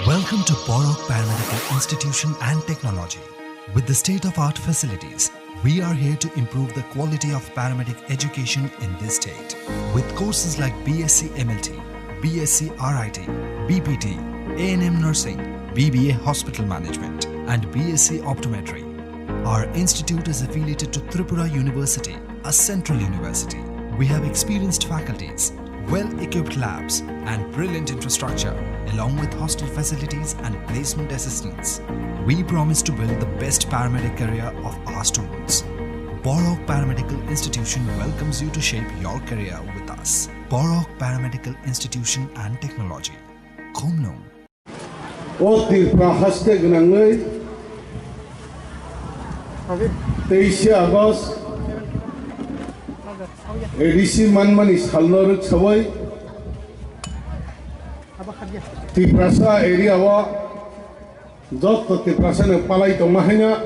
Welcome to GABOROK Paramedical Institution and Technology. With the state-of-art facilities, we are here to improve the quality of paramedic education in this state. With courses like BSc MLT, BSc RIT, BPT, A&M Nursing, BBA Hospital Management, and BSc Optometry. Our institute is affiliated to Tripura University, a central university. We have experienced faculties, well-equipped labs, and brilliant infrastructure, along with hostel facilities and placement assistance. We promise to build the best paramedic career of our students. GABOROK Paramedical Institution welcomes you to shape your career with us. GABOROK Paramedical Institution and Technology. Khomlong. O TRIPURA hashtag nangai 23 August edisi manmani salnor chawai TRIPURA area wa jot TRIPURA ne palai to mahanya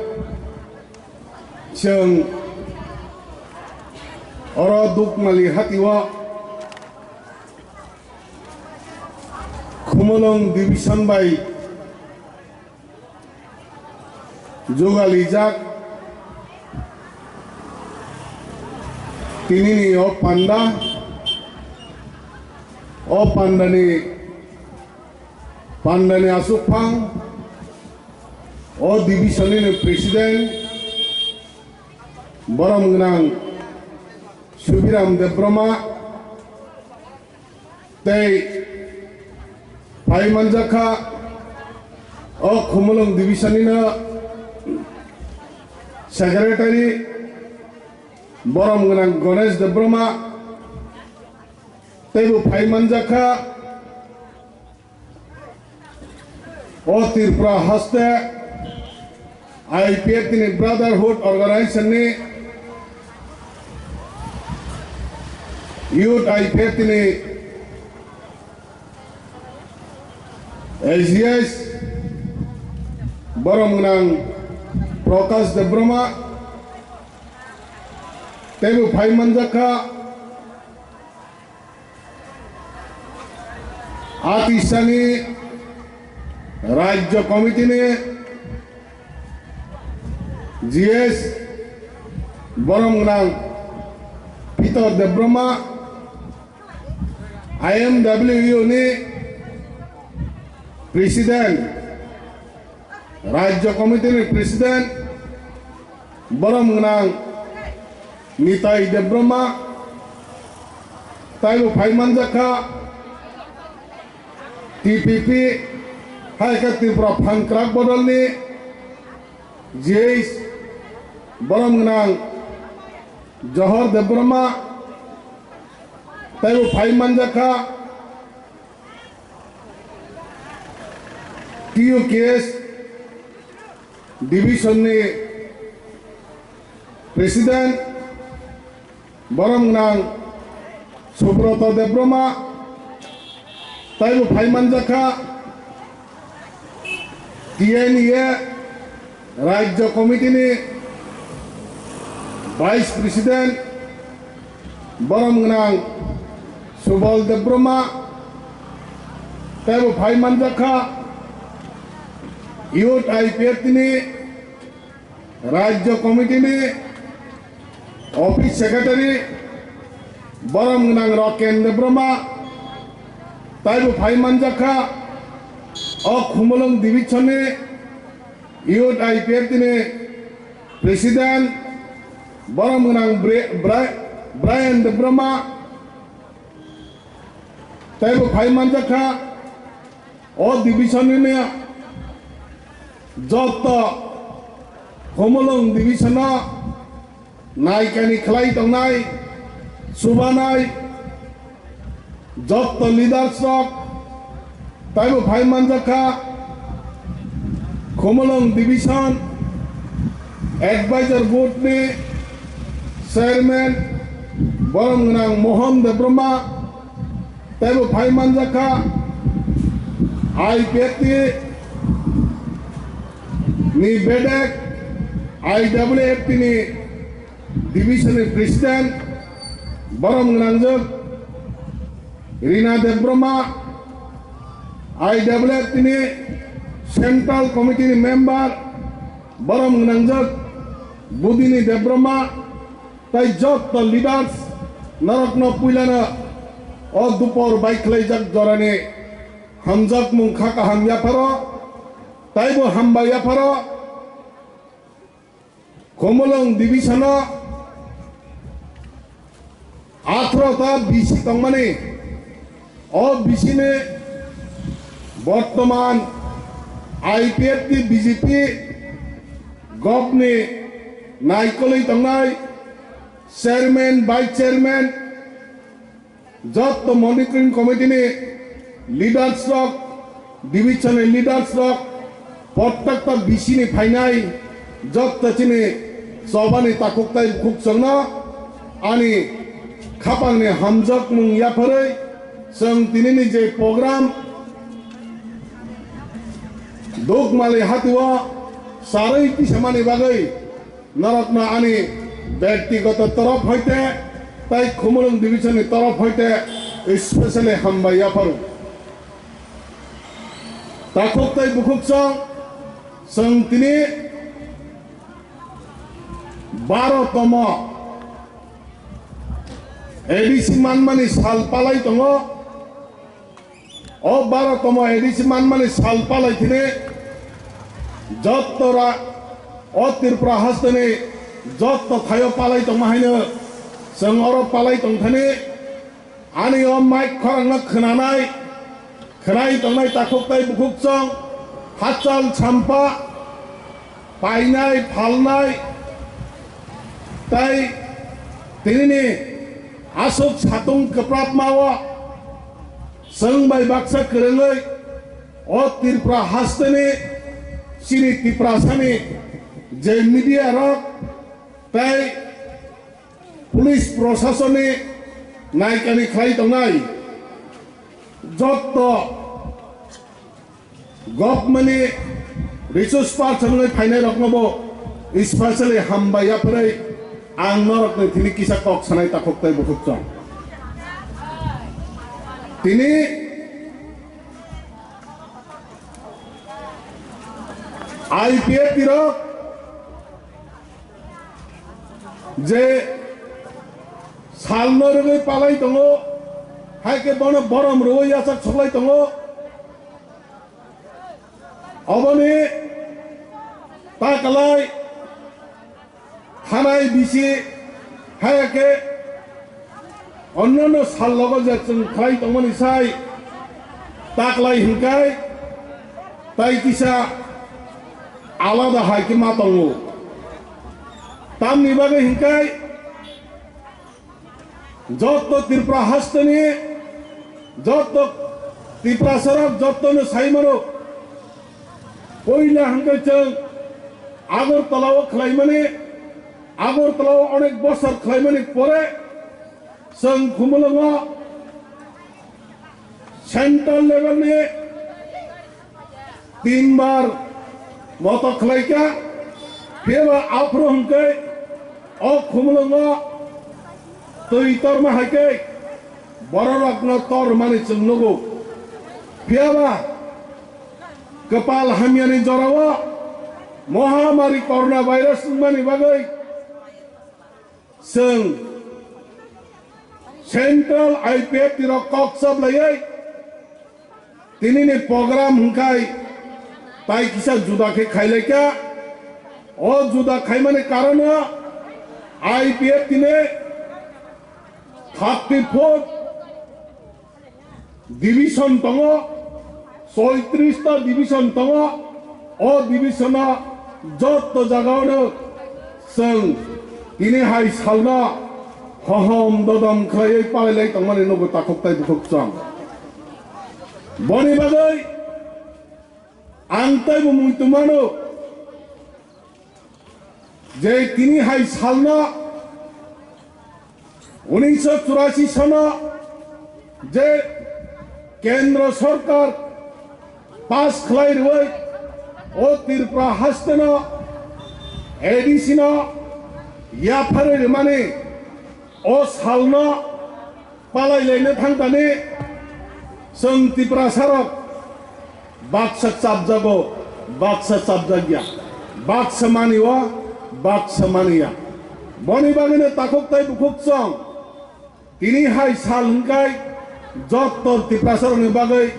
CHUNG oro duk mali hatiwa Khumolong division by Jogalijak Tinini o Pandani Asupang o division ini President Boramgenang Subiram DEBBARMA Tei Paimanjaka o Khumolong division ini Secretary Boramgenang GANESH DEBBARMA Tebu Paimanjaka O TRIPURA haste IPF ini Brotherhood Organization ni Youth IPF ini SGS Boramgenang Prakash DEBBARMA Tebu Paimanjaka Atisani Rajya Komite ne GS Boramgenang Peter DEBBARMA IMWU ni Presiden Rajya Komite ni Presiden Boramgenang Nitai DEBBARMA Taibu Paimanjaka TPP Haikat TRIPURA Pangkrak Bodol ni GS Boramgenang Johor DEBBARMA Taibu Paimanjaka TUKS Division ni Presiden Boramgenang Subroto DEBBARMA Taibu Paimanjaka TNA Rajya Komite ni Vice President Boramgenang Subal DEBBARMA Taibu Paimanjaka Youth IPF ni Rajya Komite ni Office Secretary Boramgenang Roken DEBBARMA Taibu Paimanjaka O Khumolong division ni Youth IPF ni Presiden Boramgenang Brian DEBBARMA Taibu Paimanjaka O division ni Jotta Khumolong division Naikani Khlai Tongnai Subanai Jotta leadership Taibu Paimanjaka Khumolong Division Advisor Board ni Chairman Boramgenang Mohan DEBBARMA Taibu Paimanjaka IPT ni Bedek IWF ni Division ni President Boramgenang Rina DEBBARMA IWF ini Central Committee ni member Baram Nangjak Budini DEBBARMA tai jot the leaders narakna puilana o dupor baik lejak jorane hamjak mung khaka hamya paro taibo hamba ya paro komolong divisana atrota bisi tangmane o bisine বর্তমান IPF BJP গভনে নাইকলই তংনাই chairman vice chairman যত monitoring committee নে leaders রক ডিভিশনের leaders রক প্রত্যেকটা বিসিনি ফাইনাই যত চিনে সবানি তাকুকতাই খুকসংনা আনি খাপাংনে হামজক মুং ইয়াফারে जों दिनैनि जे प्रग्राम दुख माले हातुआ सारै किसामानि बागै नरकना आनि व्यक्तिगत तरफ हইতে তাই খুমলং ডিভিশনের तरफ হইতে স্পেশালি হামবাইয়া পারু তাকুকতাই বুকুকসং जों दिनै 12তম एडिसि मानमानि साल पालाय दङ ओ 12तम एडिसि मानमानि साल पालाय थिने जत्तरा ओ त्रिपुरा हास्तने जत्त थायो पालाय दङ हायनो जों अर पालाय दङ थाने आनि ओ माइक खरांना खोनाय दंनाय ताकुकताय बुकुकसं हाचाल छाम्पा पाइनाय फालनाय ताय दिनैनि आसोक सातुं कप्राप मावा जों बाय बाक्सा खोरोङै अ त्रिपुरा हास्तनि सिनि त्रिपुरासानि जे मिडिया रक ताय पुलिस प्रशासननि नायकानि खालाय दंनाय जत्त गभमेन्टनि रिसोर्स पार्सननि फायनाय रकमबो स्पेशली हामबायाफोरै आं नरकनि थिनि किसा कक सानाय ताकुकताय बुकुकसं तिनि IPF तिरक जे साल नरगै पालाय दङ हायके बन बरम रोय आसा छलाय दङ अबनि ताकलाय थानाय बिसि हायके अन्यान्य साल लग जे जों खालाय दंमोन साय ताकलाय हिंकाय ताय किसा आलादा हायके मा दङ तामनि बागै हिंकाय जत्त त्रिपुरा हास्तनि जत्त त्रिपुरा सरक जत्तनो सायमारो पयला हांकाय जों आगरतलाव खालायमाने आगरतलाव अनेक बছর खालायमाने परे जों खुमलङा सेंट्रल लेवलनि 3 बार मत खालायका फेबा आफ्रो हंकै अ खुमलङा तैतर माहायकै बररकनो तर माने चंगनगो फेबा कपाल हामियानि जरावा महामारी कोरोना भाइरस मानि बागै जों सेंट्रल IPF तिर कक सब लयै तिनिनि प्रोग्राम हुंखाय ताय किसा जुदाखे खायलायका ओ जुदा खायमाने कारण IPF तिने 34 डिविजन दङ 36 टा डिविजन दङ ओ डिविजना जत जागावनो जों दिनै हाय सालना हहम ददम खायै पालायलाय दंमाने नगो ताकुकताय बुकुकसं बनि बागै आं तायबो मुंतुमानो जे तिनि हाय सालना 1984 सना जे केंद्र सरकार पास खालाय रय ओ त्रिपुरा हास्तनो एडिसिनो याफारे माने ओ सालनो पालायलायनो थांदाने जों त्रिपुरा सरक baksa sabjago baksa sabjagya baksa maniwa baksa mania boni bagine takok tai bukhuk chong tini hai sal hingkai jottor tiprasar ni bagai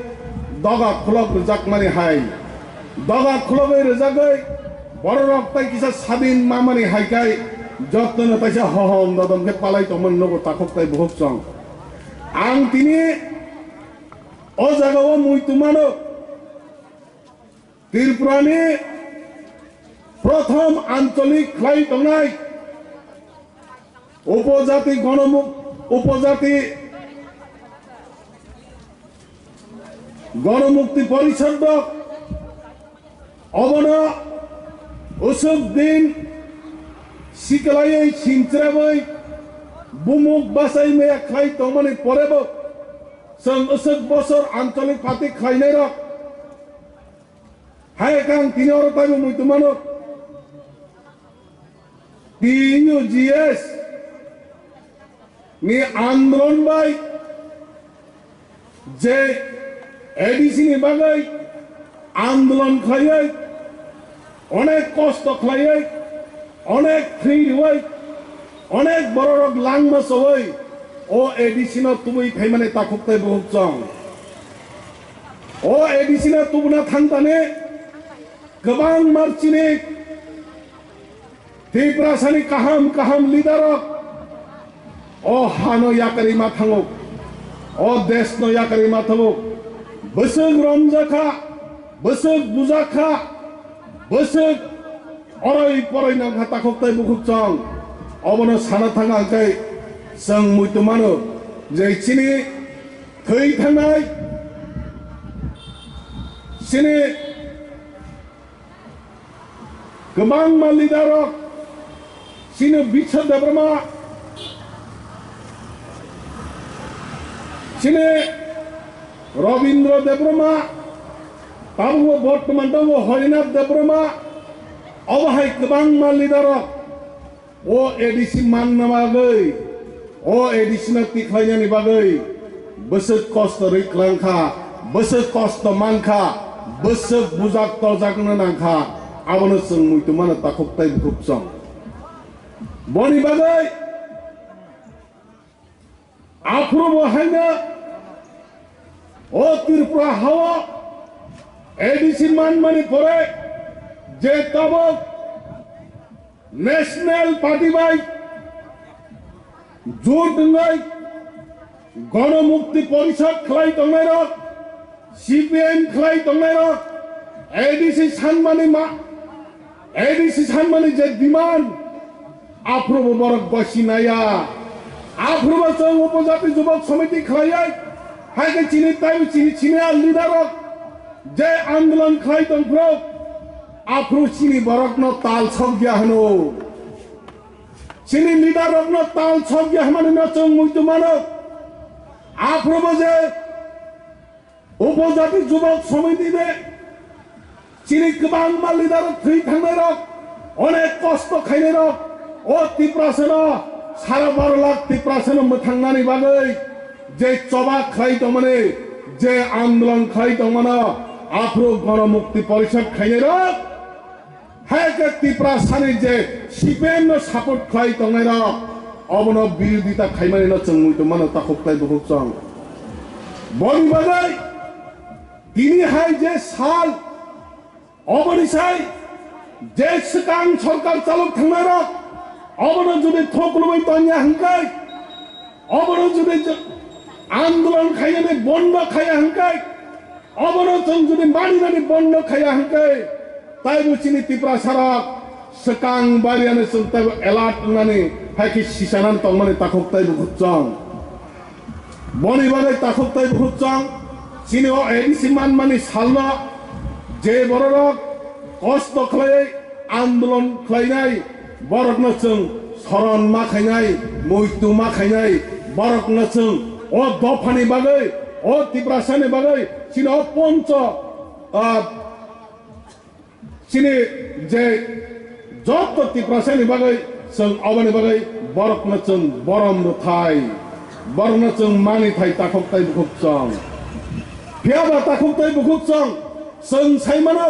doga khulok rijak mani hai doga khulok rijagai borok tai kisa sadin mamani hai kai jotno taisa hohom dodom ke palai tomon nogo takok tai bukhuk chong ang tini o jagao mui tumano ত্রিপুরানি প্রথম আঞ্চলিক খ্লাই টংনাই উপজাতি গণমুক্তি পরিষদ অবন উসুক দিন সিকলাই সিনত্রাবই বুমুক বাসাই মেয়া খ্লাই টংমানি পরেব song উসুক বছর আঞ্চলিক পাতি খ্লাইনাই rock hai kang tini orang tahu mui tu mana tini GS ni andron bay je edisi ni bagai andron klayai onek kosto klayai onek free huai onek borok lang mas huai o edisi na tubui khai mane takuk tai bahuk chong o edisi na tubuna thang tane Gebang marcinik Tiprasani kaham lidarok O hano yakari mathangok O desno yakari mathangok Besug romjaka Besug buzaka Besug Oroi poroi nang hatakok tai bukhuk chong Obono sana thangal kai Sang muitumano Jai chini Thai thangai Sini Gebang malidarok sini bicha DEBBARMA sini Robindra DEBBARMA tabu bortoman tabu Harinath DEBBARMA obahai gebang malidarok o edisi manna bagai o edisi na tikhlainya ni bagai besek kosto riklangkha besek kosto mangkha besek bujak tojak nangkha Abono seng mui tu mana takok tai bukhuk chong boni bagai afro bohaina o Tripura hawa edisi man mani pore je tabok national party bai jot ngai গণমুক্তি পরিষদ khlai tongnai rok CPM khlai tongnai rok edisi sanmani je demand afro borok basinaya afro bachong upojati jubok samiti khlaiai haike chini tai chini lidarok je andolon khlai tongpro afro chini borok no tal chogya hano chini lidarok no tal chogya hamani no chong muitu mano afro je উপজাতি যুবক সমিতিতে চিনি গোবাং মালিদারক থৈ থাংনাই rock অনেক কষ্ট খাইনাই rock ও ত্রিপুরাসেন সারা 12 লাখ ত্রিপুরাসেন মথাংনানি বাগৈ যে চবা খাই তমানে যে আন্দোলন খাই তমানা আফ্রো গণমুক্তি পরিষদ খাইনাই রক হায়কে ত্রিপুরাসানি যে সিপিএম সাপোর্ট খাই তংনাই রক অবন বিরোধিতা খাইমানি ন চংমুই তমানা তাকক তাই বহুত চং বনি বাগৈ তিনি হাই যে সাল অবনিসাই যে সকাং সরকার চালক থাংনাই রক অবন যদি থকলুই তঞ্জা হাঙ্কাই অবন যদি আন্দোলন খাইয়ানে বন্ধ খাইয়া হাঙ্কাই অবন যদি মানিনানি বন্ধ খাইয়া হাঙ্কাই তাই বুচিনি ত্রিপুরা সারক সকাং বারিয়ানে সন্তাই এলার্ট নানি হাইকি সিসানান তংমানে তাকক তাই বুচং বনি বাগৈ তাকক তাই বুচং চিনি ও এডিসি মানমানি সালনা যে বড়রক কষ্ট খাই আন্দোলন খাইনাই বরক নচং শরণ মা খাইনাই মৈতু মা খাইনাই বরক নচং ও দফানি বাগৈ ও ত্রিপুরাসানি বাগৈ চিনি ও পঞ্চ চিনি যে যত ত্রিপুরাসানি বাগৈ সং অবনি বাগৈ বরক নচং বরম থাই বরক নচং মানি থাই তাকক তাই বুখুক চং ফিয়াবা তাকক তাই বুখুক চং जों साइमानो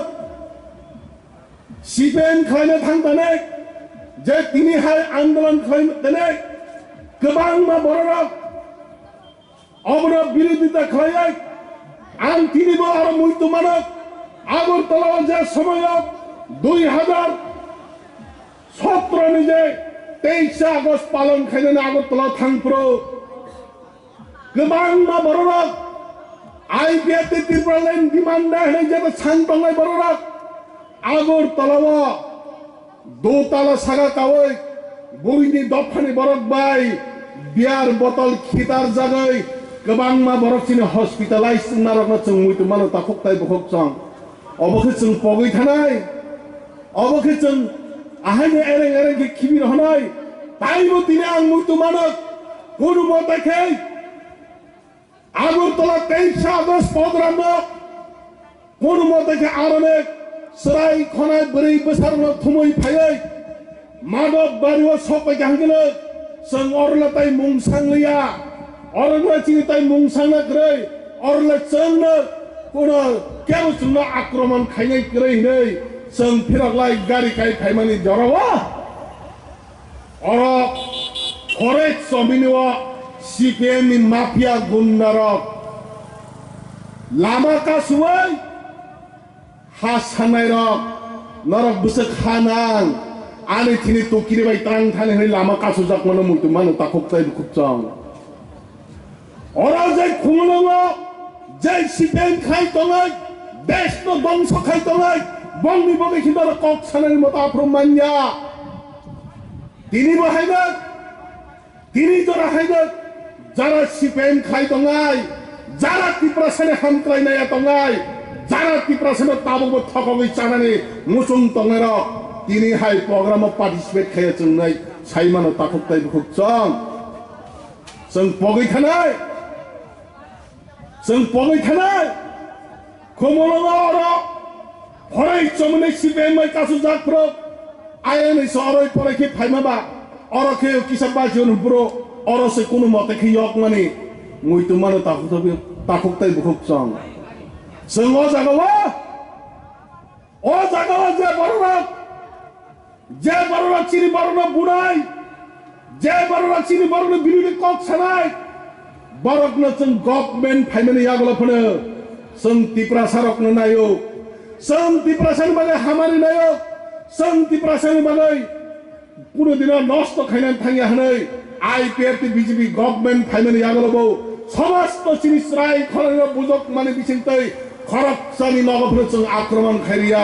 CPN खालामनो थांनानै जे दिनैहाय आन्दोलन खालामनानै गोबां बर'फोरा अबनो बिरोधिता खालामो आं दिनैबो आरो मुयथुमानो आगरतलायाव जे समायाव 2017 नि जे 23 आगस्ट पालन खालामनानै आगरतलायाव थांफ्रो गोबां बर'फोरा IPF त्रिपुरा लाइन डिमान्ड होनाय जे सानबांनाय बर'फोरा आगरतलायाव दोताला सागा कावै बुरिनि दफानि बरफ बाय बियार बटल खितार जागै गोबां बरफ सिनि हस्पिटालाइज नारकना जों मुइतु मानो ताखुकताय बखक जों अबखै जों पगै थानाय अबखै जों आहायनो एरें एरें के खिबिर हनाय ताइबो दिने आं मुइतु मानो कुनु मताखै आगरतला 23 आगस्ट प्रोग्रामनो कुनु मताखै आरने सराय खनाय बोरै बोसारनो थुमै फायै मादक बारियाव सपाय गांगनो जों अरलाताय मुंसांलिया अरला चिनिताय मुंसांना ग्रै अरला जोंनो कुनो केव जोंनो आक्रमण खायनाय ग्रै नै जों फिरागलाय गारि काय फायमानि जरावा अर फरेस्ट जमिनवा CPN नि माफिया गुन्डारक लामा कासुवै हा सानाय रक नरक बुसक हानां आने थिनि तोकिरे बाय तां थाने हनै लामा कासु जाक मनो मुइतु मानो ताखुकताय बुखुकचं अरा जे खुंलङो जे CPN खाय तङै देश न दंस खाय तङै बंनि बगे खिदर कक सानाय मत आफ्रो मान्या तिनि बहायनो तिनि जरा हायनो जारा CPN खाय तङै जारा त्रिपुरा साने हामक्लायनाया तङै जारा त्रिपुरा साने ताबुबो थकगै चानानि मुसुं तङेर तिनि हाय प्रोग्राम पार्टिसिपेट खाय जोंनाय साइमानो ताखुकताय बुखुकचं जों पगै थानाय खमलङा अर फराय चमने CPN मै कासु जाकप्रो आयनै सरै फरायखे फाइमाबा अरखे किसाबा जिउन ब्रो अरसे कुनु मतेखे yok माने मुइतु मानो ताखुकताय बुखुकचं जों अ जागावा जे बर'रा चिनि बर'ना बुनाय जे बर'रा चिनि बर'ना बिरुदि कक सानाय बर'कनो जों गभर्नमेन्ट फाइमानि यागलफोनो जों त्रिपुरा सारकनो नायो जों त्रिपुरा सानि बागै हामारि नायो जों त्रिपुरा सानि बागै कुनु दिना नष्ट खायनानै थांया हनै IPF BJP गभर्नमेन्ट फाइमानि यागलबो समस्त चिनि स्राय खरनो बुजक माने बिसिंतै खरक सानि नगफोनो जों आक्रमण खायरिया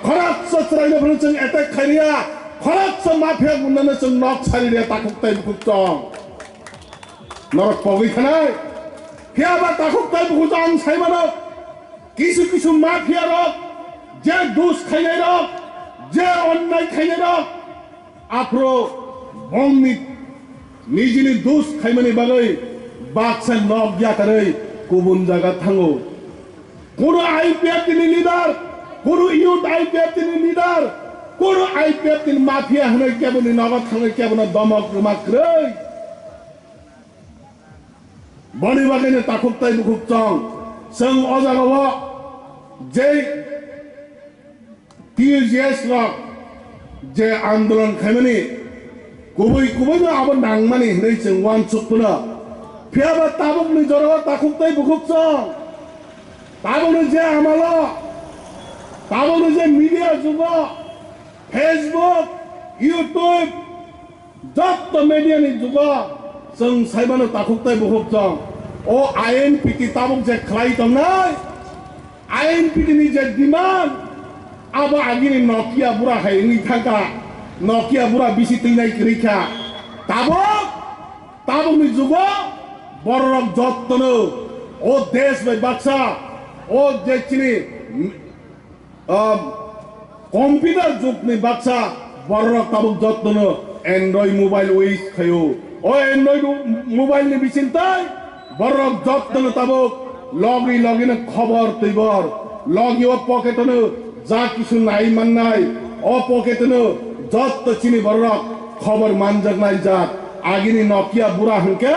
खरक सत्रायनोफोनो जों एटेक खायरिया खरक स माफिया गुन्दानो जों नक सारिया ताखुकताय बुखुकचं नरक पगै थानाय फियाबा ताखुकताय बुखुकचं साइमानो किसु माफिया रक जे दुस खायनाय रक जे अन्याय खायनाय रक आफ्रो बंनि निजिनि दुस खायमानि बागै बाक्सा नक याकारै गुबुन जागा थाङो कुनु IPF नि लिडार कुनु युथ IPF नि लिडार कुनु IPF नि माफिया हनै केबोनि नगद थाङै केबोना दमक रुमाक्रै बनि बागैनो ताखुकताय बुखुकचं जों अजागाव जे TJS रक जे आन्दोलन खायमानि गुबैनो आबो नांमानि हनै जों वान सुकपुना फियाबा ताबुकनि जरावा ताखुकताय बुखुकचं ताबुकनि जे आमाला ताबुकनि जे मिडिया जुग फेसबुक यूट्यूब जत मेडियानि जुग जों साइमानो ताखुकताय बुखुकचं ओ INPT ताबुक जे खाय तंनाय INPT नि जे डिमान्ड आबा आगिनि नकिया बुरा हायनि थाका नकिया बुरा बिसि तैनाय क्रिखा ताबुकनि जुग बररक जत्तनो ओ देश बाय बाक्सा ओ जे चिनि कम्पिउटार जुगनि बाक्सा बररक ताबुक जत्तनो एन्ड्रइड मोबाइल वेस खायो ओ एन्ड्रइड मोबाइल नि बिसिनताय बररक जत्तनो ताबुक लगिन खबर तैबर लगियो पकेटनो जा किसु नाइ मान्नाय ओ पकेटनो जत्त चिनि बररक खबर मानजगनाय जात आगिनि नकिया बुरा हंके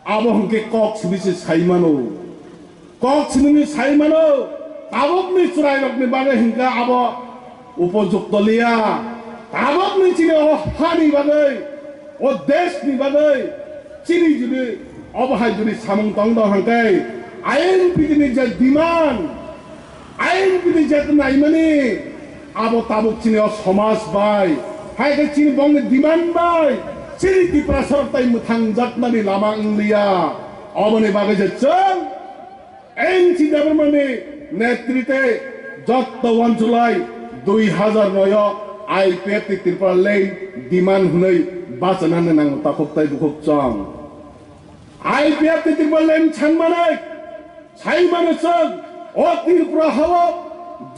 आबो हंके कक सिबिसे साइमानो कक सिबिनि साइमानो tabok ni curai rok ni bagai hingga abo উপযুক্ত লিয়া tabok ni chini o hani bagai o desh ni bagai chini judi obahai judi samung tong dong hangkai ain pidini je diman ain pidini je naimani abo tabok chini o somas bai hai ke chini bong diman bai chini Tripura sarok tai muthang jaknani lama inglia obone bagai je chung NC DEBBARMAni নেতৃত্বে যত 1 July 2009 IPF Tripura lei diman hunai bacanan nang takoktai bukok chang IPF Tripura lei changmanai chaimane chang o Tripura hawa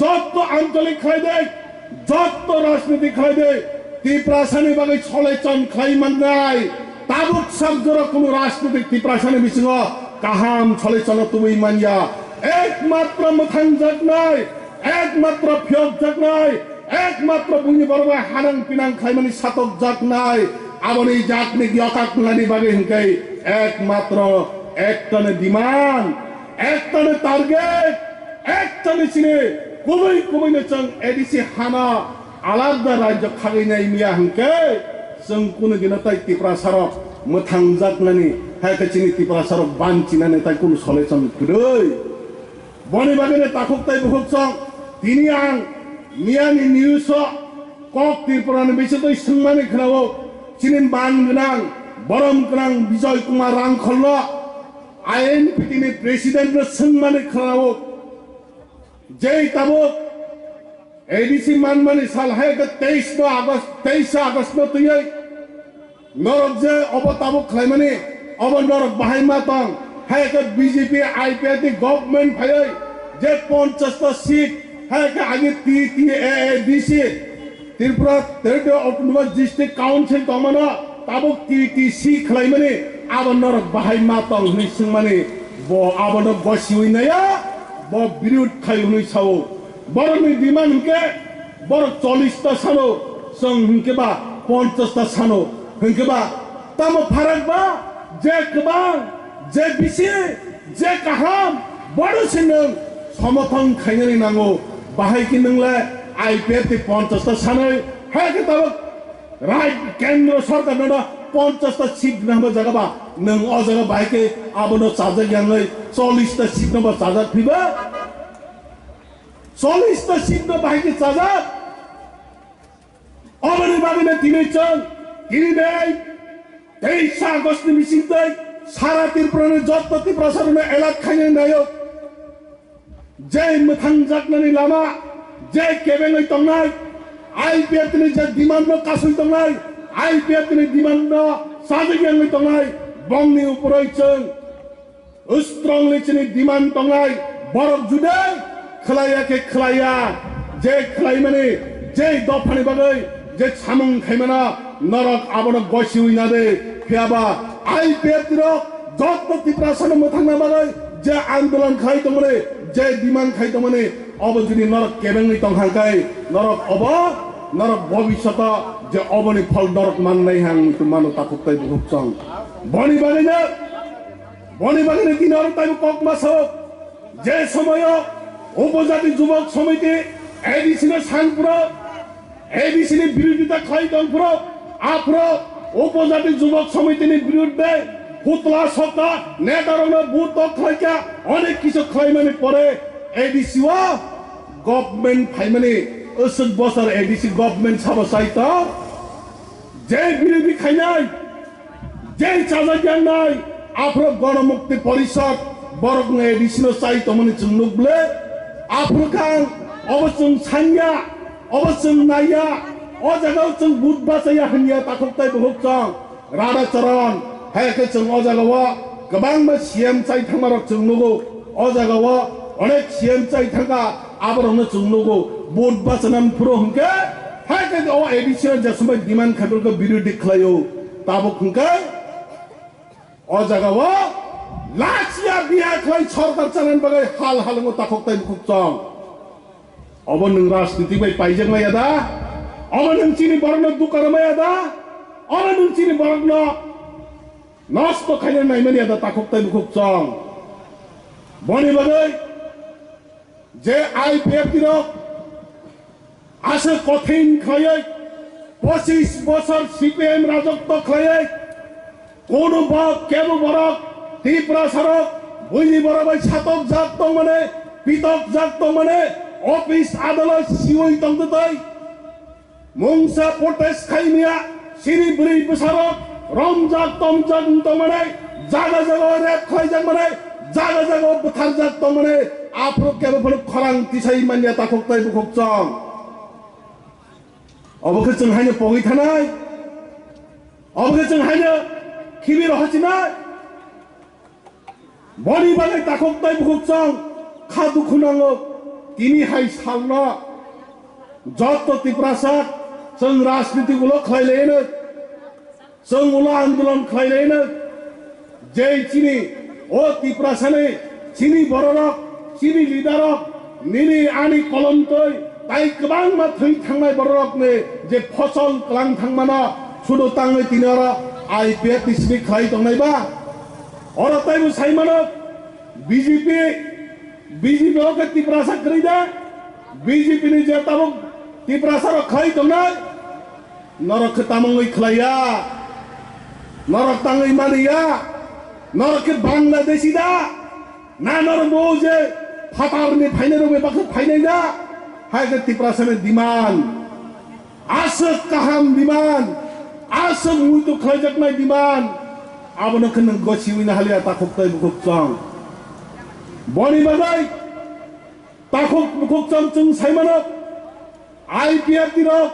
যত আঞ্চলিক খাইদে যত রাজনীতি খাইদে Tripura sani bagai cholai chon khaiman nai tabuk sabjora kono রাজনীতিক Tripura sani bisingo kaham cholai chon tumi manya একমাত্র মুথাং জাগ নাই একমাত্র ফিয়ক জাগ নাই একমাত্র বুনি বরবা হারাং পিনাং খাইমানি সাতক জাগ নাই আবনি জাগনি গিয়কাক নানি বাগে হিংকাই একমাত্র একটানে ডিমান্ড একটানে টার্গেট একটানে চিনে কুবই কুবইনে চং এডিসি হানা আলাদা রাজ্য খাগै নাই মিয়া হিংকাই जों कुनु दिन ताइ Tripura sarok मुथां जाग नानि हायका चिनि Tripura sarok बानचिनाने ताइ कुनु सले चं कुदै বনি বাগিনে তাকোকতাই বুকক চং তিনি আং মিয়ানি নিউজ কক Tripurani বিসতই সংমানি খনাও চিনিন বান গনাং বরম গনাং বিজয় কুমার রাংখল আইএনপিটিনি প্রেসিডেন্ট সংমানি খনাও যেই তাবক এডিসি মানমানি সাল হায়কা 23 আগস্ট তুই নরক যে অবতাবক খাইমানি অব নরক বাহাইমা তং হায়কা বিজেপি আইপিএফ গভর্নমেন্ট ফাই যে 50টা সিট হায়কা আগে ADC Tripura Territorial Autonomous District Council তমানা তাবক টিটিসি খাইমানি আব নরক বাহাইমা তং নি সংমানি ব আবন বসিউই নায়া ব বিরুদ্ধ খাইউনি সাও বরনি ডিমান্ড কে বর 40টা সানো সং হুকে বা 50টা সানো হুকে বা তাম ফারাক বা যে কবাং যে বিসি যে কাহাম বড় সিনং সমথন খাইনানি নাঙ্গো বাহাই কি নংলা আইপিএফ 50টা সানই হাকে তাব রাইট কেন্দ্র সরকার নডা 50টা সিট নামা জায়গা নং অ জায়গা বাইকে আবনো চাজা গ্যাংলাই 40টা সিট নামা চাজা ফিবা 40টা সিট না বাইকে চাজা অবনি বাগিনে তিনি চং তিনি দেই 23 আগস্ট মিছিল দেই সারা Tripurani যত Tripura sarone এলাক খাইনে নায়ক যে মুথাং জাকনানি লামা যে কেবেঙ্গই তংনাই আইপিএফ তিনি যে ডিমান্ড কাসুই তংনাই আইপিএফ তিনি ডিমান্ড সাজগেঙ্গই তংনাই বংনি উপরই চং স্ট্রংলি চিনি ডিমান্ড তংনাই বরক জুদে খলাইয়াকে খলাইয়া যে খলাই মানে যে দফানি বাগৈ যে সামং খাইমানা নরক আবন গসিউই নাদে ফিয়াবা আইপিএফ তিরক যত Tripura sarone মুথাং না বাগৈ যে আন্দোলন খাই তমনে যে ডিমান্ড খাই তমনে অব যদি নরক কেবেঙ্গই তং হাঙ্কাই নরক অব নরক ভবিষ্যৎ যে অবনি ফল নরক মান নাই হাং তু মানো তাকুতাই বুক চং বনি বাগিনে দিনর তাই কক মাস যে সময় উপজাতি যুবক সমিতি এডিসিনে সানপুর এডিসিনে বিরোধিতা খাই তংপুর আফ্র উপজাতি যুবক সমিতিনি বিরুদ্ধে হুতলা সত্তা নেতারনে বুত খাইকা অনেক কিছু খাইমানি পরে এডিসি গভর্নমেন্ট ফাইমানি 60 বছর এডিসি গভর্নমেন্ট সাবসাইত যে বিরোধী খাইনাই যে চাজা জ্ঞান নাই আফ্র গণমুক্তি পরিষদ বরক এডিসিনো চাই তমনি চুনুবলে আফ্রকান অবচুং সাইয়া অবচুং নাইয়া ও জায়গাও চুং বুট বাসাইয়া হানিয়া তাকতাই বহুত চং রাধা চরণ হায়কে চুং ও জায়গাও গোবাং বা সিএম চাই থামারক চুং নগো ও জায়গাও অনেক সিএম চাই থাকা আবরনে চুং নগো বুট বাসানান পুরো হুঁকে হায়কে ও এডিসিনো যে সময় ডিমান্ড খাইবলকে বিরোধী খাইও তাবক হুঁকে ও জায়গাও লাচিয়া বিয়া খাই সরকার চালান বাগাই হাল হালঙ্গ তাকতাই বুক চং অব নং রাজনীতি বাই পাইজেং মায়াদা অব নং চিনি বরন দুকার মায়াদা অব নং চিনি বরন নষ্ট খাইনে নাইমানি আদা তাকতাই বুক চং বনি বাগাই যে IPF দিনক আছে কঠিন খাইয়ে 25 বছর CPM রাজত্ব খাইয়ে কোন KEBONI ত্রিপুরা সড়ক বুঝি বরাবর ছাতক জাত মানে পিতক জাত মানে অফিস আদালত সিওই তংতই মংসা প্রটেস্ট খাইমিয়া সিরিবুরি সড়ক রমজাক তমজাক মানে জায়গা জায়গা রেপ খাই যাক মানে জায়গা জায়গা বুথার জাত মানে আফ্রো KEBONI খরাং তিসাই মানিয়া তাককতাই বুকচং অবকে जों हायनो पगै थानाय अबके जों हायनो खिबिर हसिनाय बनि बागै ताखकताय बुकचं खादु खुनांगो तिनि हाय सालना जत त्रिपुरासाक जों राजनीति गुलो खायलेनो जों उला आन्दोलन खायलेनो जे चिनि ओ त्रिपुरासाने चिनि बररक चिनि लिडारक निनि आनि कलमतै তাই गोबां मा थै थांनाय बररकने जे फसल क्लां थांमाना सुदु ताङै तिनारा IPF तिसनि खाय दंनायबा अरतायबो साइमानो BJP ओके त्रिपुरासा करिदा BJP नि जे ताबो त्रिपुरासा खाय दंनाय नरक तामङै खलाया नरक ताङै मानिया नरक बांलादेशीदा ना नरबो जे फाटारनि फाइनेरो बेबाखौ फाइनायदा हायगे त्रिपुरासानि डिमान्ड आसक काहाम डिमान्ड आसक मुइतु खायजाकनाय डिमान्ड आबनो खन गसिविना हालिया ताखकताय बुकचं बनि बागै ताखक बुकचं जों साइमानो IPF दिरक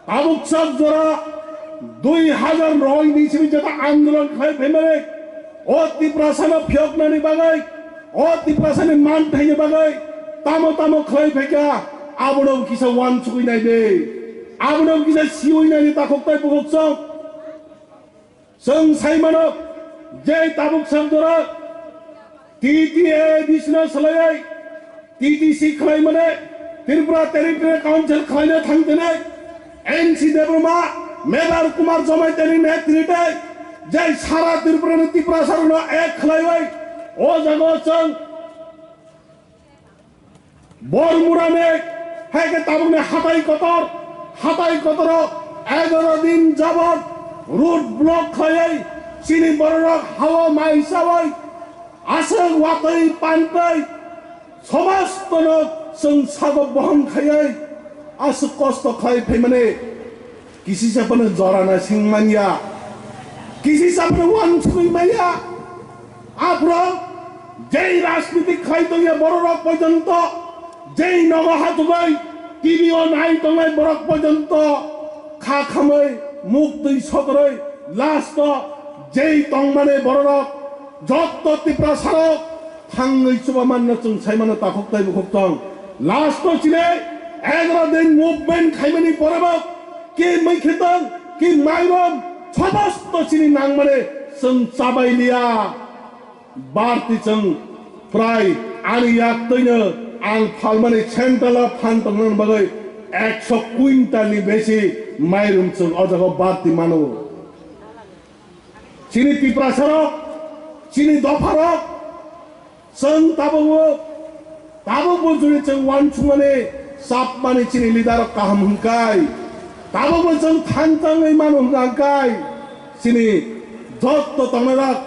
ताबुकसाक जरा 2000 रय निसिनि जेता आन्दोलन खाय फेमरे ओ त्रिपुरासानो फ्यकनानि बागै ओ त्रिपुरासानि मान थाइनो बागै तामो तामो खाय फेका आबनो किसा वान सुइनाय दे आबनो किसा सिउइनानि ताखकताय बुकचं जों साइमानो जे ताबुकसाक जरा TTA दिसना सलाय TTC खाय माने त्रिपुरा टेरिटरी काउन्सिल खायनो थांदोनाय NC देबरमा मेदार कुमार जमायतेनि नेतृत्वे जे सारा त्रिपुरानि त्रिपुरासारनो एक खालायबाय ओ जागोजों बरमुराने हायके ताबुकने हाताय कतर 11 दिन जाबत रूट ब्लक खायै चिनि बररक हावा माइसावै आसक वातै पानतै समस्तनो जों सागो बहन खायै आसक कष्ट खाय फैमाने किसी सापनो जराना सिंमानिया किसी सापनो वान सुइमानिया आफ्रो जेई राजनीतिक खाय दंया बररक पर्यन्त जेई नगहातुबै टिभिओ नाय दंनाय बरक पर्यन्त खा खामै मुख दै सदरै लास्ट जेई तंमाने बररक जत्त त्रिपुरा सारक थाङै सुबा माननो जों साइमानो ताखकताय बुकचं लास्ट चिने 11 दिन मुभमेन्ट खायमानि बरबक के मैखेतन के माइरम समस्त चिनि नांमाने जों चाबायलिया बारति जों प्राय आनि याक्तैनो आं फालमानि सेन्ट्रल फान तंनान बागै 100 क्विन्टालनि बेसी माइरम जों अजग बारति मानो चिनि त्रिपुरा सारक चिनि दफारक जों ताबो जुनि जों वान सुमाने सापमानि चिनि लिडार काहाम हंकाय ताबो जों थानताङै मानो हंकाय चिनि जत्त तंनायरक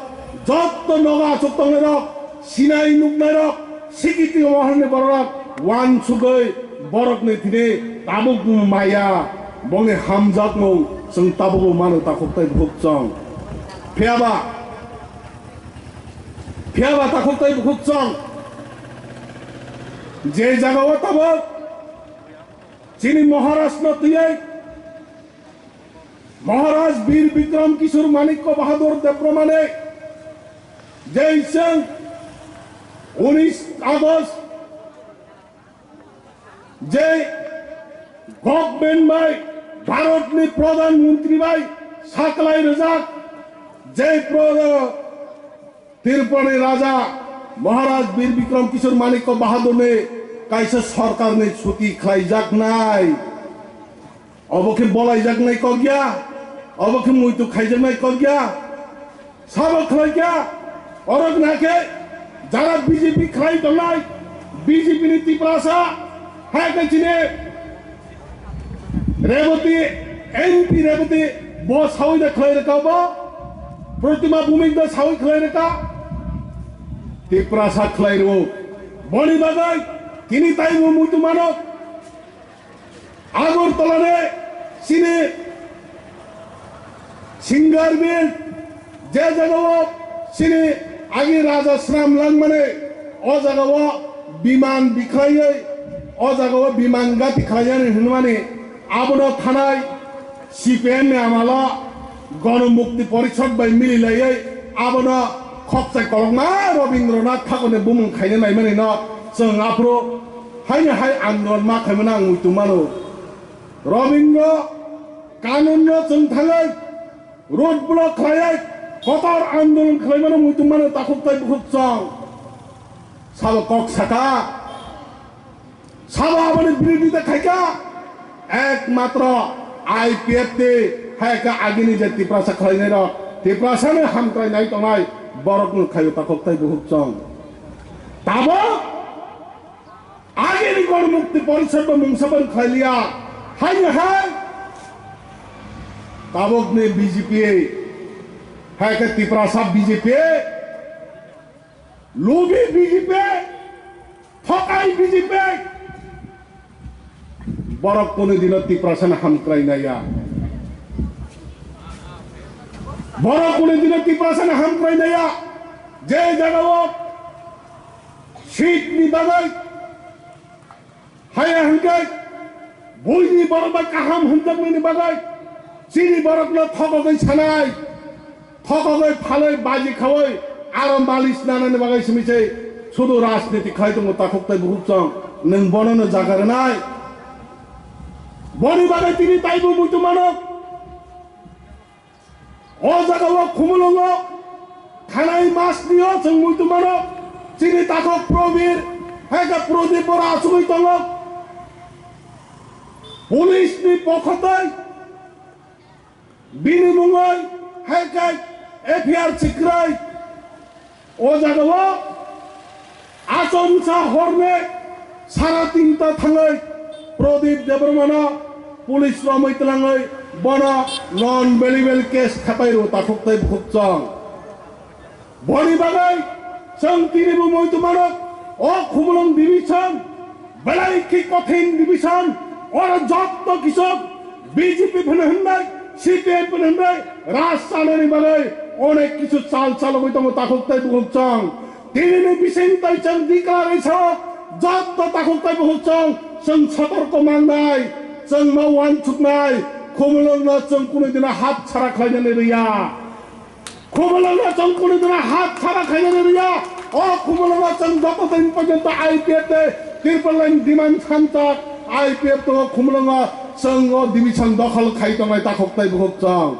जत्त नगा चुक तंनायरक सिनाय नुकनायरक सिकिति महरनि बररक वान सुगै बरकनि थिने ताबो माया बंनि हामजाकमौ जों ताबो मानो ताखकताय बुकचं फेयाबा ताखकताय बुकचं जे जागाव ताबो चिनि महाराष्ट्र तुयै महाराज वीर विक्रम किशोर माणिक्य बहादुर देब्रमाने जैसन 19 আগস্ট जे KOKPIN भाई भारतनि प्रधानमंत्री भाई साकलाय रजाक जे त्रिपुरानि राजा महाराज वीर विक्रम किशोर माणिक्य बहादुर ने कायसे सरकार ने छुट्टी खाइजाक नाय अबके बलाइजाक नाय कगिया अबके मुइतु खाइजाक नाय कगिया सब खाइया औरक नाके যারা বিজেপি খাই Dalai BJP ni Tripuরা hai ka chine Revati MP Revati boss hawi da khlai reka ba Pratima Bhumik da hawi khlai reka Tripuরা khlai ro boni bagai kini tai mo mutu mano agor tolane sine সিঙ্গার বিল যে জায়গাও সিনে আগে রাজা শ্রাম lung মানে ও জায়গাও বিমান বিখাইয়ে ও জায়গাও বিমান গাতি খাইয়ানি হনুমানে আবনো থানায় সিপিএম নে আমালা গণমুক্তি পরিষদ বাই মিলিলাইয়ে আবনো খকসাই কলংমা রবীন্দ্রনাথ ঠাকুরনে বুমুং খাইনে নাই মানে ন जों आप्रो हायने हाय आन्दोलन मा खायमोन आं उइतुमानो रबीन्द्र कानुन जों थाङै रोड ब्लक खालाय कतार आंदोलन खालायमानो मुइतुमानो ताखुबताय बुखुबसं साबा कक साका साबा आबानि बिरोधिता खायका एकमात्र आईपीएफ ते हायका आगिनि जे त्रिपुरा खालायनाय र त्रिपुरानो हामख्रायनाय तंनाय बरकनो खायो ताखुबताय बुखुबसं ताबो आगिनि गणमुक्ति परिषद मुंसाबन खालिया हायने हाय ताबक ने बीजेपी है कि त्रिपुरा बीजेपी लोभी बीजेपी ठकाई बीजेपी बरक कोने दिन त्रिपुरा से हामख्रायनाया बरक कोने दिन त्रिपुरा से हामख्रायनाया जे जायगायाव सीट नि बागै हाय हांखाय बयनि बरबा गाहाम हमजाबनायनि बागै सिनि बरकनो थगगै सानाय थगगै फालै बाजि खावै आरो मालिस नानानि बागै सिमिसै सुदु राजनीति खाय दङ ताखुबताय बुखुबसं नों बननो जागारनाय बनि बागै तिनि ताइबो मुइतुमानो अ जागायाव खुमुलङो थानाय मासनियो जों मुइतुमानो सिनि ताखक प्रबीर हायका प्रदीप बरा आसुगै दङ पुलिसनि पक्षताय बिनिमुङै हायकाय एफआईआर सिक्राय ओ जागायाव आसनसा हरने सारा तिनता थाङै प्रदीप देबबर्मानो पुलिस रमैतलाङै बन नन बेलिबेल केस खापायरो ताखुबताय बुखुबसं बनि बागै जों तिनिबो मुइतुमानो अ खुमुलुं डिभिजन बेलायखि कठिन डिभिजन और जत्त किसक बीजेपी फैनो होननाय सीपीएम फैनो होननाय राजसानानि बागै अनेक किछु चाल चालबै दङ ताखुबताय बुखुबसं तिनिनि बिसिंताय जों डिक्लारेसन जत्त ताखुबताय बुखुबसं जों सतर्क मांनाय जों मावान थुकनाय खुमुलुंनो जों कुनु दिना हात छारा खालायनानै रैया खुमुलुंनो जों कुनु दिना हात छारा खालायनानै रैया अ खुमुलुंनो जों जतदिन पर्यन्त आईपीएफ ते त्रिपुरानि डिमान्ड सान्ताक आईपीएफ तो खुमुलुंनो जों डिभिजन दखल खायतंनाय ताखुबताय बुखुबसं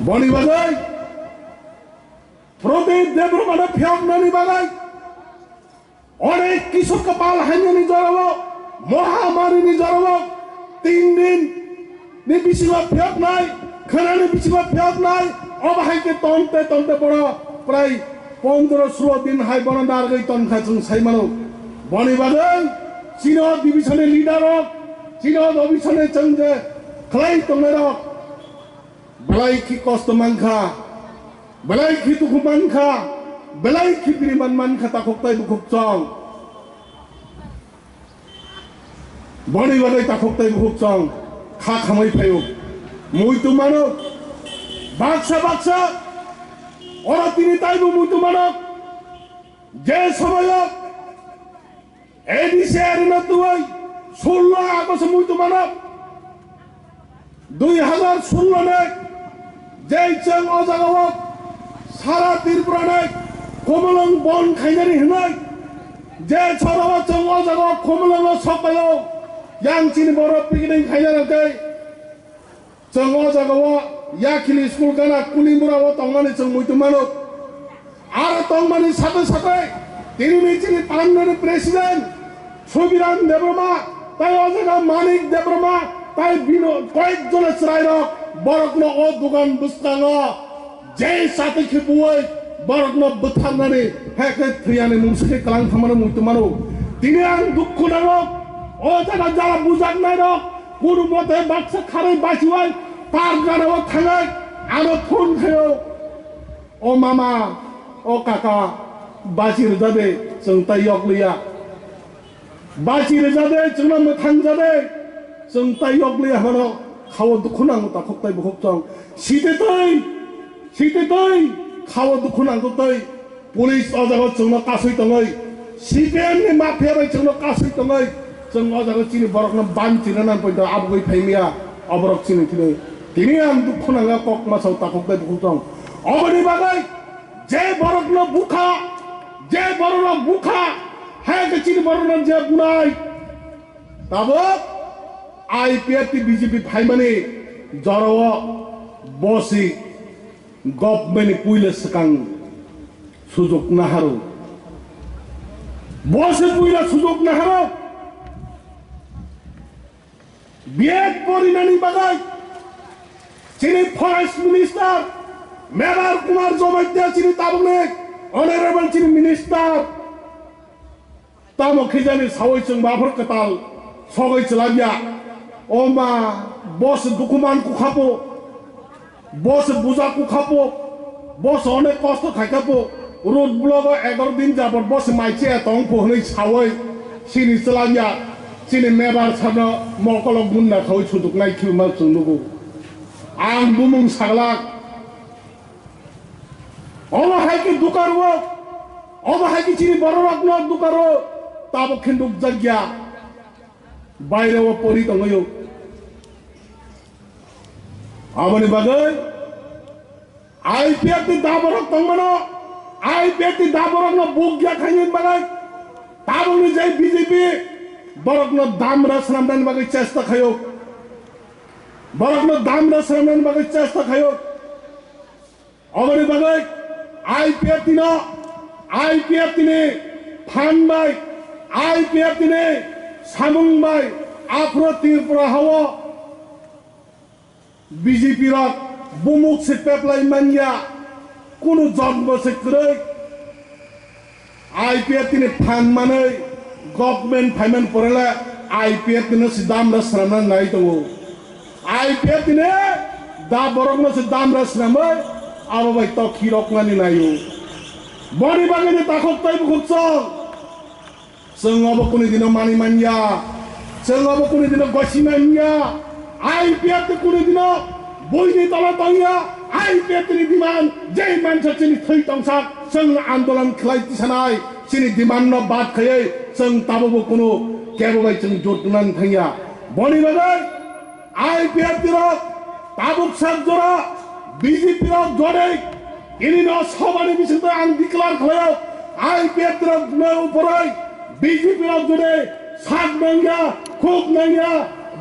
बनि बागै प्रदीप देबबर्मानो फेयकनायनि बागै अनेक किसु कपाल हायनायनि जराव महामारिनि जराव 3 दिन नि बिसिङाव फेयकनाय खोनानि बिसिङाव फेयकनाय अबाहायके तन्ते तन्ते बड़ प्राय 15-16 दिन हाय बन नारगै तनखा जों सायमानो बनि बागै चीन डिभिजन लिडार चीन डिभिजन जों जे खालाय तंनाय र बेलायखि कष्ट मानखा बेलायखि दुखु मानखा बेलायखि बिरिमान मानखा ताखुबताय बुखुबसं बनि बागै ताखुबताय बुखुबसं खा खामै फायो मुइतुमानो बाक्सा और तिनि ताइबो मुइतुमानो जे समय एडिसी एरिना तुय 16 আগস্ট मुइतुमानो 2016 ने जे जों अ जागायाव सारा त्रिपुरानि खुमुलुं बन खायनानै होनाय जे सराव जों अ जागायाव खुमुलुं सकायाव यांचिनि बर' पिकनिक खायनानै जों अ जागायाव याखिलि स्कुल गाना कुलिमुराव तंनानै जों मुइतुमानो आरो तंनानै साथे तिनिनि चिनि पार्लामेन्ट प्रेसिडेन्ट सुबिरान देबबर्मा ताई अ जागायाव मानिक देबबर्मा ताई बिनो कयेकजन चरायरक बरकनो अ दुकान बुस्ताङो जे साथे खिबुयै borokno butharnani heke thiyani muske kalang thamane muitumaro tini ang dukho naro o jaga jara bujak nai ro kono mote baksa khare bachiwai tar jaro thangai aro phone khayo o mama o kaka bachir jade जों तायक लिया बाचि रजादे जोंना मोथां जादे जों तायक लिया हनो खाव दुखु नांगौ ता खक्ताय बखक जों सिते तै खाव दुखु नांगौ तै पुलिस अजागो जोंना कासै तङै सीपीएम नि माफिया बाय जोंना कासै तङै जों अजागो चिनि बरकनो बान चिना नान पयदा आबगै फाइमिया अबरक चिनि तिनि आं दुखु नांगा कक मासाव ता खक्ताय बखक जों अबनि बागै जे बरकनो बुखा जे बरना बुखा है के चिनि बरना जे बुनाय ताबो आईपीएफ टी बीजेपी फाइमाने जरव बसी गभर्नमेन्ट पुइले सकां सुजुग नाहारो बसी पुइला सुजुग नाहारो बिएड परिनानि बागै चिनि फरेस्ट मिनिस्टर मेवार कुमार जमाइत्या चिनि ताबुने Honorable Chief Minister, tamo khijani sawai chung bafar katal sogai chalabya oma boss dokuman ku khapo boss buja ku khapo boss onek kosto khakapo road block 11 din jabor boss maiche tong pohoi sawai sini chalabya sini mebar sabna mokolok bunna khoi chuduk nai khima chungnugo ang bumung saglak Oma haiki dukaro, oma haiki chini borok no dukaro, tabo kenduk jagya, bayre wa pori tongayo. Amani bagai, IPF ti daborok tongmano, IPF ti daborok no bugya khanyin bagai, tabo ni jai BJP, borok no damra sramdan bagai chesta khayo, borok no damra sramdan bagai chesta khayo. Amani bagai. IPF tine Phan bai IPF tine Samung bai Afro Tripura hawa BJP rak bumuk se peplai manya kuno job bose krai IPF tine Phan manai government payment porela IPF tine sidam rasrana nai tongo IPF tine da borok no sidam rasrama abo bai to khirok ngani nayo boni bagane takok tai bukso जों abo kuni dino mani manya जों abo kuni dino gosimanya IPF te kuni dino boini tola tongya IPF ni diman jai mancha chini thoi tongsak जों आंदोलन खलाइ तिसानाय chini diman no bat khaye जों tabo kuno kebo bai जों jotnan thaya boni bagai IPF tiro tabuk sak jora BJP rak jore ini no sobani bisute ang declare khayo IPF rak no uporai BJP rak jore sak nangya khok nangya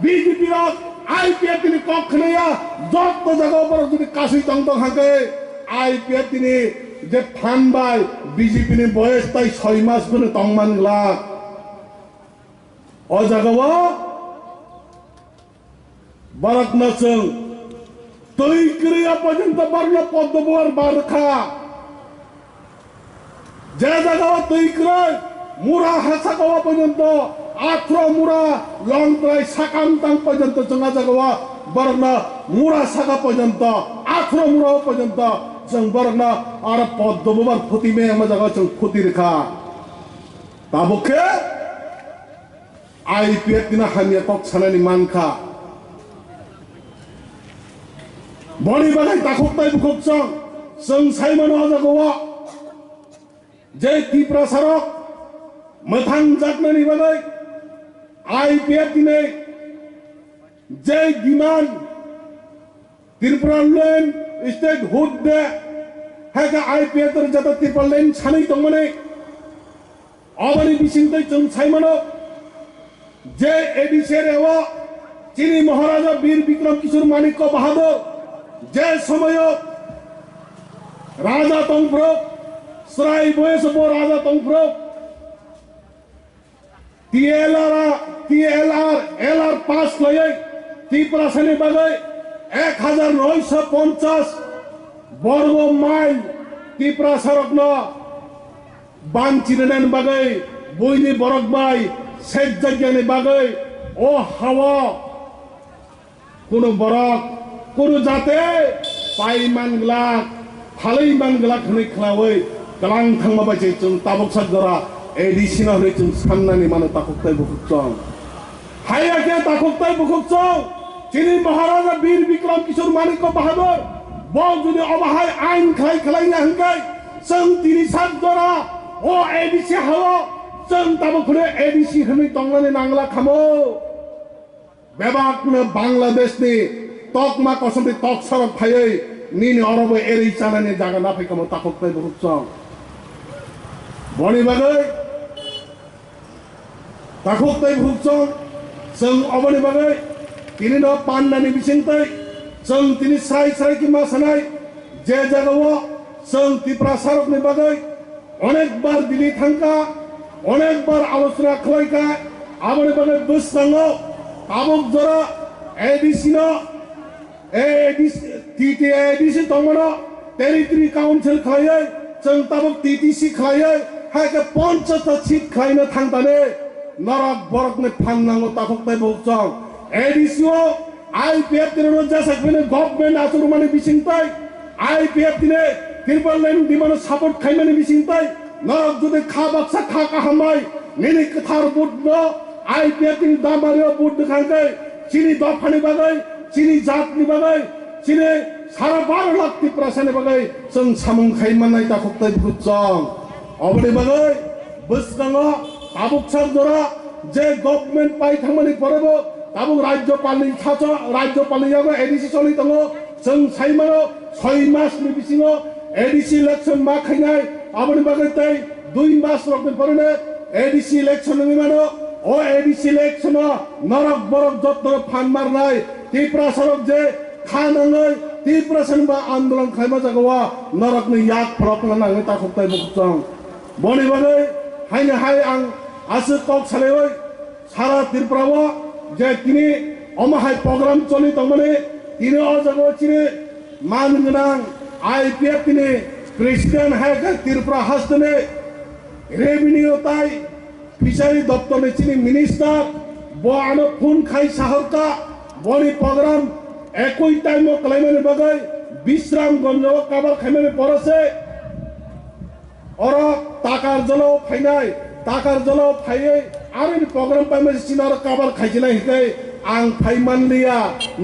BJP rak IPF ni kok khneya jot to jaga upor jodi kasi tong tong hake IPF ni je Phan bai BJP ni boyes tai 6 mas gune tongman glak o jaga wa barak na chung tui kriya পর্যন্ত বর্ণ পদ্মবর বারখা যে জায়গা তৈ ক্রয় মুরা হাসা গাওয়া পর্যন্ত আত্র Mura long প্রায় সাকাম তাং পর্যন্ত জঙ্গা জায়গা বর্ণ মুরা সাকা পর্যন্ত আত্র মুরা পর্যন্ত जों বর্ণ আর পদ্মবর ফতিমে আমা জায়গা जों ফতি রেখা তাবকে আইপিএফ দিনা হামিয়া কক ছানানি মানখা boni bagai takok tai bukok chong जों साइमन अजागवा जे त्रिपुरा सरक मोथां जागनानि बागै आईपीएफ दिनै जे demand Tripura land statehood दे हेगा आईपीएफ तर जता त्रिपुरा लैंड सानै दंमोनै अबनि बिसिंतै जों साइमनो जे एडिसेरेवा चिनी महाराजा वीर विक्रम किशोर माणिक्य बहादुर जे समय राजा तंफ्रोक सराय बयस बो राजा तंफ्रोक TLR पास लयै त्रिपुरा सानि बागै 1950 বর্গ মাইল त्रिपुरा सरकन बानचिरनायनि बागै बयनि बरक बाय सेट जायगानि बागै ओ हावा कुनु बरक कुनु जाते पाइमान ग्लाक फालैमान ग्लाक होनै खलावै गलां थांमाबायसै जों ताबक साजरा एडिसिना होनै जों साननानै मानो ताखकताय बुखुकचं हायाके ताखकताय बुखुकचं चिनी महाराजा वीर विक्रम किशोर मानिक बहादुर बल जुदि अबाहाय आइन खाय खलायना हंखाय जों तिनि साजरा ओ एडिसि हावा जों ताबकखौनो एडिसि होनै तंनानै नांला खामो बेबाकनो बांलादेशनि तकमा कसमनि तक सरक फायै निनि अरब एरै चानानि जागा नाफैखामो ताखकताय बुखुकचं बनि बागै ताखकताय बुखुकचं जों अबनि बागै तिनि न पान्नानि बिसिंतै जों तिनि स्राय स्राय किमा सानाय जे जागाव जों त्रिपुरा सरकनि बागै अनेक बार दिल्ली थांका अनेक बार आलोचना खालायका आबनि बागै बोस्राङो ताबक जरा एडिसि न एडिसि तंमनो टेरिटरी काउन्सिल खालायै जों ताबक टीटीसी खालायै हायके 50 सीट खालायनो थांताने नरक बरकनि फाननांगौ ताखकताय बुखुकचं एडिसिओ आईपीएफ तिनो जासाकबिने गभर्नमेन्ट आसुरमानि बिसिंतै आईपीएफ तिने त्रिपुरानि दिमानो सापर्ट खायमानि बिसिंतै नरक जुदि खा बाक्सा खा काहामाय निनि कथार बुद्ध आईपीएफ तिनि दामारियो बुद्ध खांकै चिनी दफानि बागै चिनी जातनि बागै चिनी सारा 12 लाख त्रिपुरासानि बागै जों सामुं खायमानाय ताखकताय बुखुकचं अबनि बागै बोस्राङो ताबक साजरा जे गभर्नमेन्ट पाइ थांमानि परेबो ताबक राज्यपालनि थाचो राज्यपालनि यागो एडिसि चलि दङ जों साइमानो 6 मासनि बिसिङो एडिसि इलेक्सन मा खायनाय आबनि बागै तै 2 मास रकनि परेने एडिसि इलेक्सन नि मानो ओ एडिसि इलेक्सन नरक बरक जत्न फान मारनाय त्रिपुरा सरक जे खानाङै त्रिपुरा सनबा आन्दोलन खायमा जागवा नरकनि याक फरकना नाङै ताखकताय बुखुकचं बनि बागै हायनो हाय आं आसु तक सालायबाय सारा त्रिपुरावा जे तिनी अमाहाय प्रग्राम चलि तंमाने तिनी अ जागाव चिनी मान गोनां आईपीएफ तिनी प्रेसिडेंट हायका त्रिपुरा हास्तने रेवेन्यू ताई फिशारी दप्तरनि चिनी मिनिस्टार बआनो फोन खाय साहरका बनि प्रग्राम एकई टाइमो कलायमानि बागै विश्राम गंजो काबार खायमानि परसे और ताकार जलो फाइनाय ताकार जलो फायै आरो प्रग्राम पाइमासि सिनार काबार खायजिनाय हिकै आं फाइमानलिया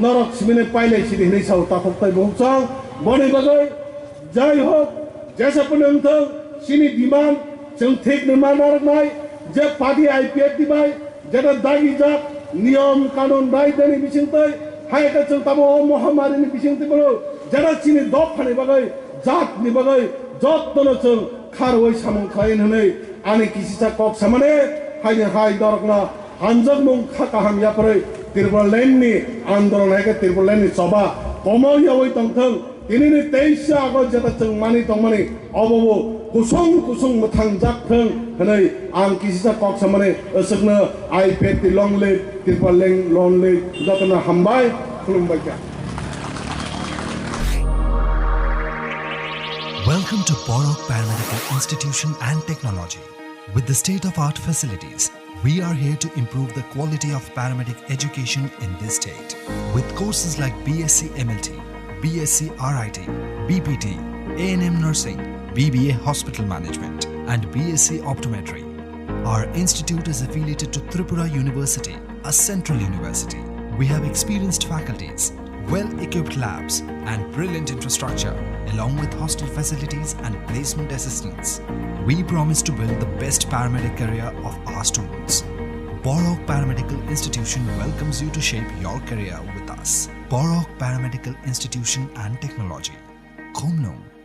नरक सिमिने पाइलाय सिदि हिनै साउ ताखकताय बुखुकचं बनि बागै जय हो जैसे पनंथों सिनी डिमांड जों ठीक निमानारनाय जे पार्टी आईपीएफ दिबाय जेदा दागि जात नियम कानुन रायदानि बिसिंतै हायका जों ताबो महामारिनि बिसिंतै बरो जेदा सिनी दफानि बागै जातनि बागै जत्तनो जों खारवै सामुं खायन हनै आनि किसिसा कक सामाने हायनो हाय दरकना हानजक मुं खाकाहाम यापरै त्रिपुरा लेननि आन्दोलन हायका त्रिपुरा लेननि सभा कमाव यावै तंथों तिनिनि 23 आगस्ट जेता जों मानि तंमानि अबबो कुसुं कुसुं मोथां जाथों हनै आं किसिसा कक सामाने असकनो आईपीएफ ति लंले त्रिपुरा लेन लंले जतना हामबाय खुलुमबाय का Welcome to Borok Paramedical Institution and Technology. With the state-of-art facilities, we are here to improve the quality of paramedic education in this state. With courses like BSc MLT, BSc RIT, BPT, A&M Nursing, BBA Hospital Management, and BSc Optometry. Our institute is affiliated to Tripura University, a central university. We have experienced faculties, well-equipped labs, and brilliant infrastructure, along with hostel facilities and placement assistance. We promise to build the best paramedic career of our students. Borok Paramedical Institution welcomes you to shape your career with us. Borok Paramedical Institution and Technology. Komnong.